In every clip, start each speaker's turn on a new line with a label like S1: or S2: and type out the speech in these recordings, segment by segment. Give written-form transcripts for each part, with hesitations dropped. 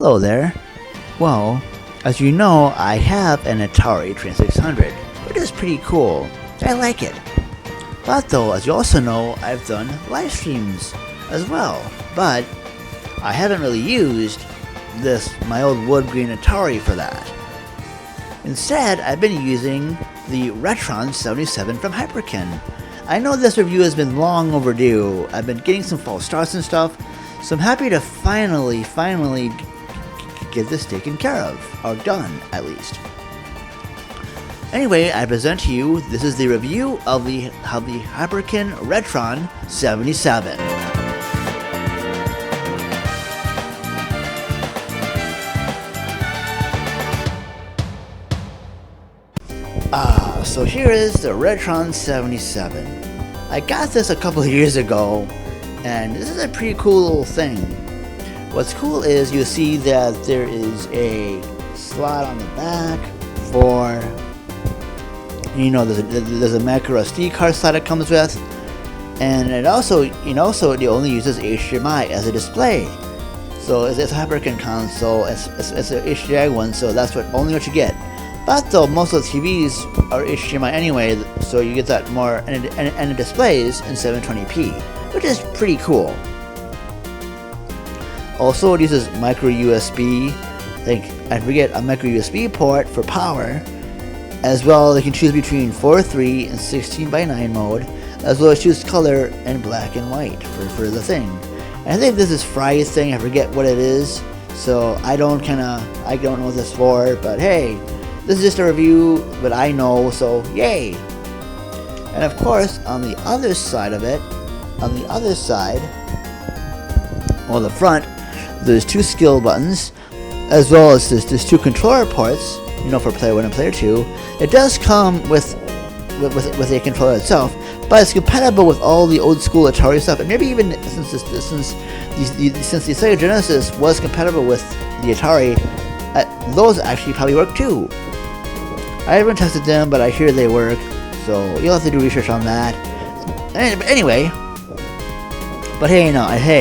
S1: Hello there. Well, as you know, I have an Atari 2600, which is pretty cool. I like it. But though, as you also know, I've done live streams as well. But I haven't really used my old wood green Atari for that. Instead, I've been using the Retron 77 from Hyperkin. I know this review has been long overdue. I've been getting some false starts and stuff, so I'm happy to finally get this taken care of, or done at least. Anyway, I present to you, this is the review of the Hyperkin Retron 77. So here is the Retron 77. I got this a couple of years ago, and this is a pretty cool little thing. What's cool is you see that there is a slot on the back for, there's a micro SD card slot it comes with, and it also, it only uses HDMI as a display. So it's a Hyperkin console, it's an HDMI one, so that's only what you get. But though most of the TVs are HDMI anyway, so you get that more, and it displays in 720p, which is pretty cool. Also, it uses micro USB, I forget, a micro USB port for power, as well. They can choose between 4:3 and 16:9 mode, as well as choose color and black and white for the thing. And I think this is Fry's thing. I forget what it is, so I don't know what this is for. But hey, this is just a review, but I know, so yay! And of course, on the other side of it, on the front, there's two skill buttons, as well as there's two controller ports, for player 1 and player 2. It does come with a controller itself, but it's compatible with all the old school Atari stuff, and maybe even since the Sega Genesis was compatible with the Atari, those actually probably work too. I haven't tested them, but I hear they work, so you'll have to do research on that. Anyway, but hey,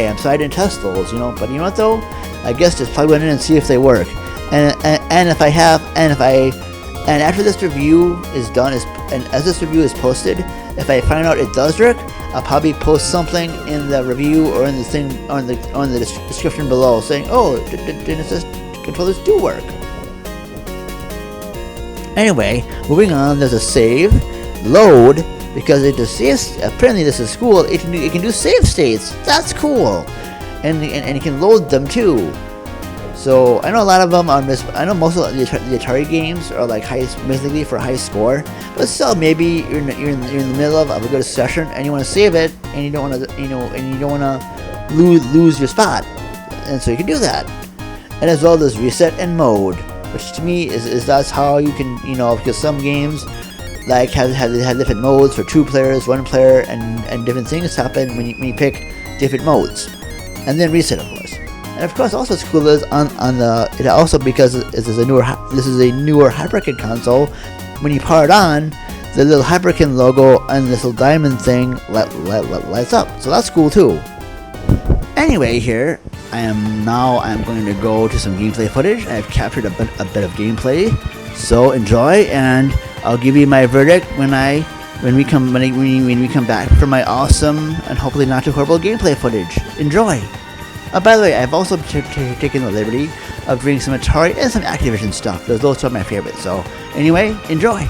S1: I'm sorry I didn't test those, But you know what though? I guess just plug one in and see if they work. And after this review is done, and as this review is posted, if I find out it does work, I'll probably post something in the review or in the thing on the description below saying, oh, Genesis controllers do work. Anyway, moving on, there's a save, load, because apparently this is cool, it can do save states. That's cool. And you can load them too. So I know a lot of them I know most of the Atari games are basically for high score, but still, maybe you're in the middle of a good session and you want to save it, and you don't want to lose your spot, and so you can do that. And as well, there's reset and mode, which to me is that's how you can, because some games have different modes for 2 players, 1 player, and different things happen when you pick different modes, and then reset, of course. And of course, also what's cool is because this is a newer Hyperkin console. When you power it on, the little Hyperkin logo and this little diamond thing lights up. So that's cool too. Anyway, here I'm going to go to some gameplay footage. I've captured a bit of gameplay, so enjoy, and I'll give you my verdict when we come back for my awesome and hopefully not too horrible gameplay footage. Enjoy. By the way, I've also taken the liberty of doing some Atari and some Activision stuff. Those are my favorites. So anyway, enjoy.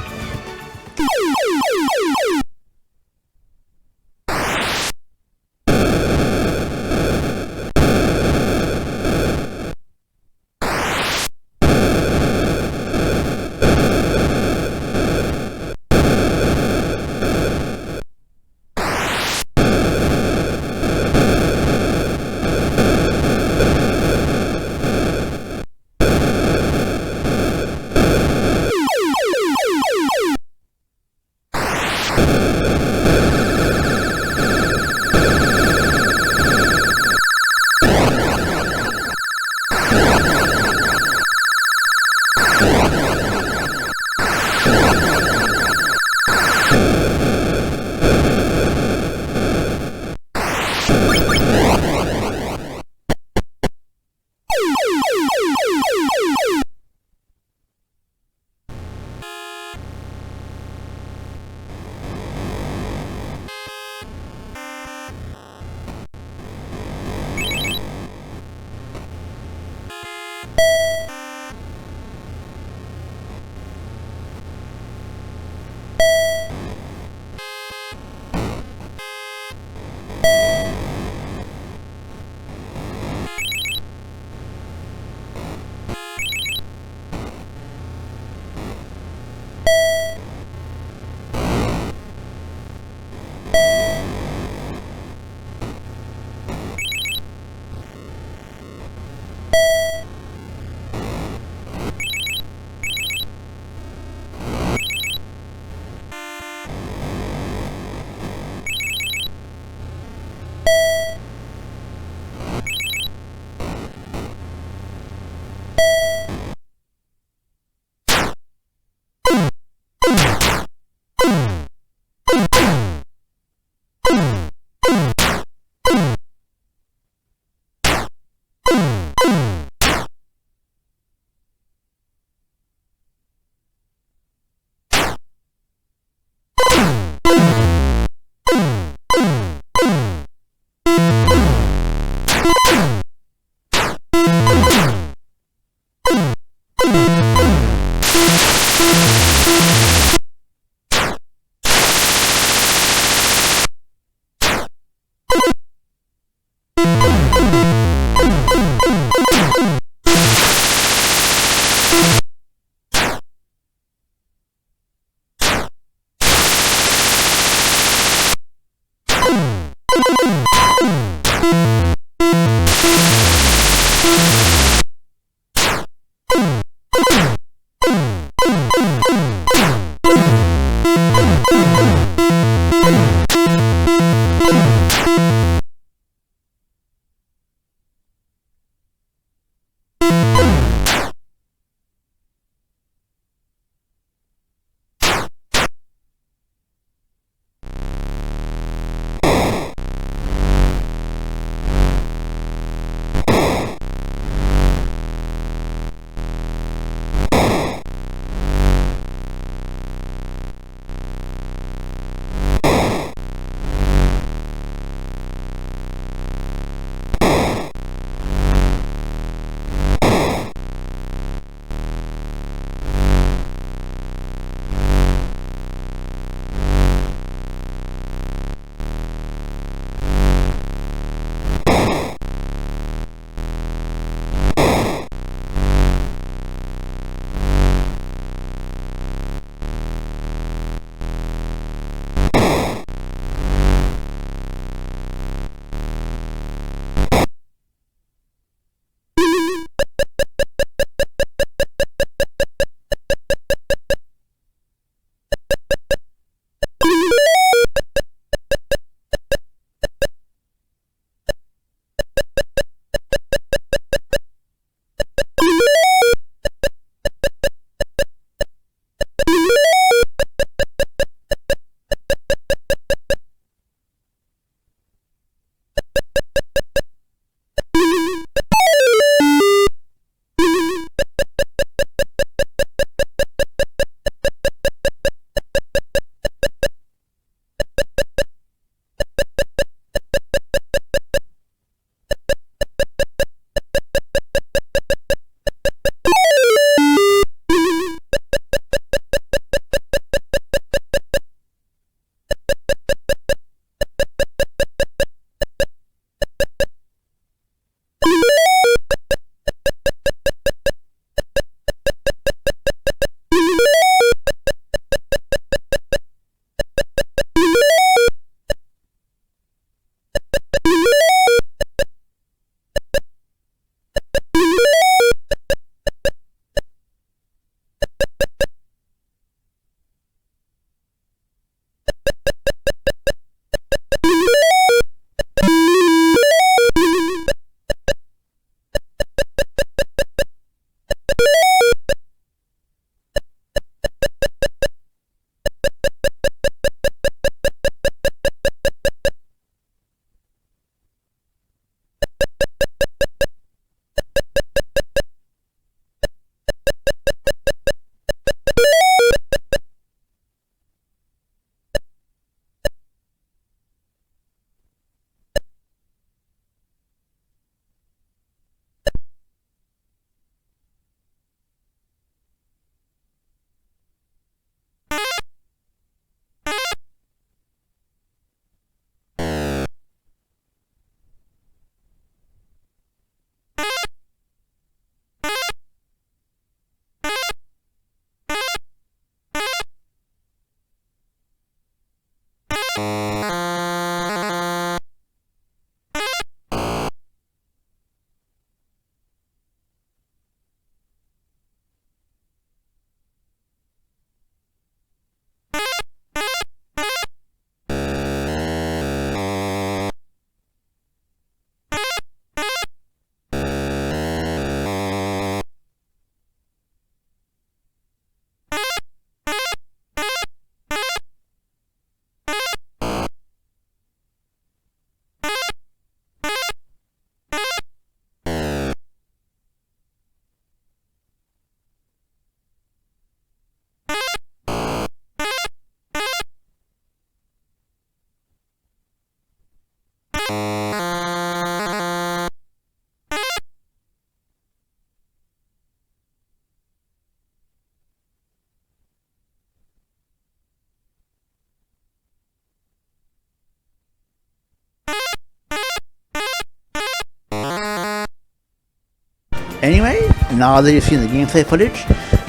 S1: Anyway, now that you've seen the gameplay footage,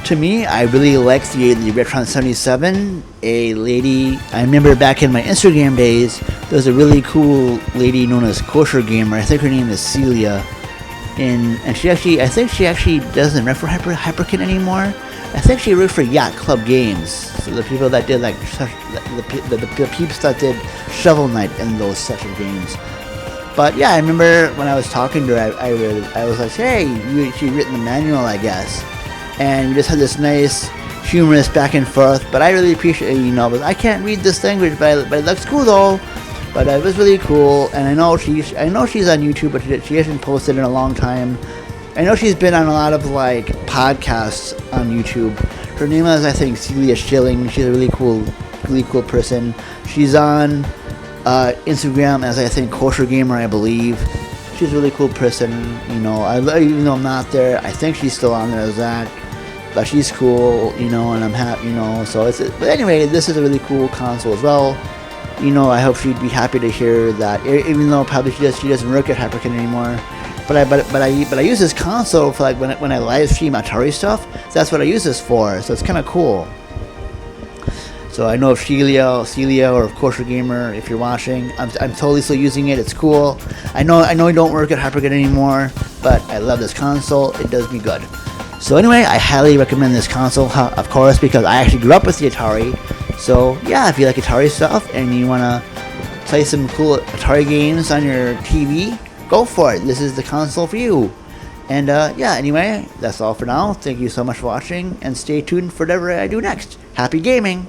S1: to me, I really like the Retron 77. A lady, I remember back in my Instagram days, there was a really cool lady known as Kosher Gamer. I think her name is Celia. And she actually, I think she actually doesn't work for Hyperkin anymore. I think she worked for Yacht Club Games. So the people that did like, the peeps that did Shovel Knight and those such of games. But yeah, I remember when I was talking to her, I was like, hey, she'd written the manual, I guess. And we just had this nice, humorous back and forth. But I really appreciate it, but I can't read this language, but it looks cool though. But it was really cool, and I know she's on YouTube, but she hasn't posted in a long time. I know she's been on a lot of like podcasts on YouTube. Her name is, I think, Celia Schilling. She's a really cool person. She's on Instagram as, I think, Kosher Gamer, I believe. She's a really cool person, even though I'm not there, I think she's still on there as that. But she's cool, and I'm happy, so but anyway, this is a really cool console as well. I hope she'd be happy to hear that, even though probably she doesn't work at Hyperkin anymore. But I use this console for like when I live stream Atari stuff. That's what I use this for, so it's kind of cool. So I know if Celia, or of Kosher Gamer, if you're watching, I'm totally still using it. It's cool. I know you don't work at Hyperkin anymore, but I love this console. It does me good. So anyway, I highly recommend this console, of course, because I actually grew up with the Atari. So yeah, if you like Atari stuff and you want to play some cool Atari games on your TV, go for it. This is the console for you. And yeah, anyway, that's all for now. Thank you so much for watching, and stay tuned for whatever I do next. Happy gaming!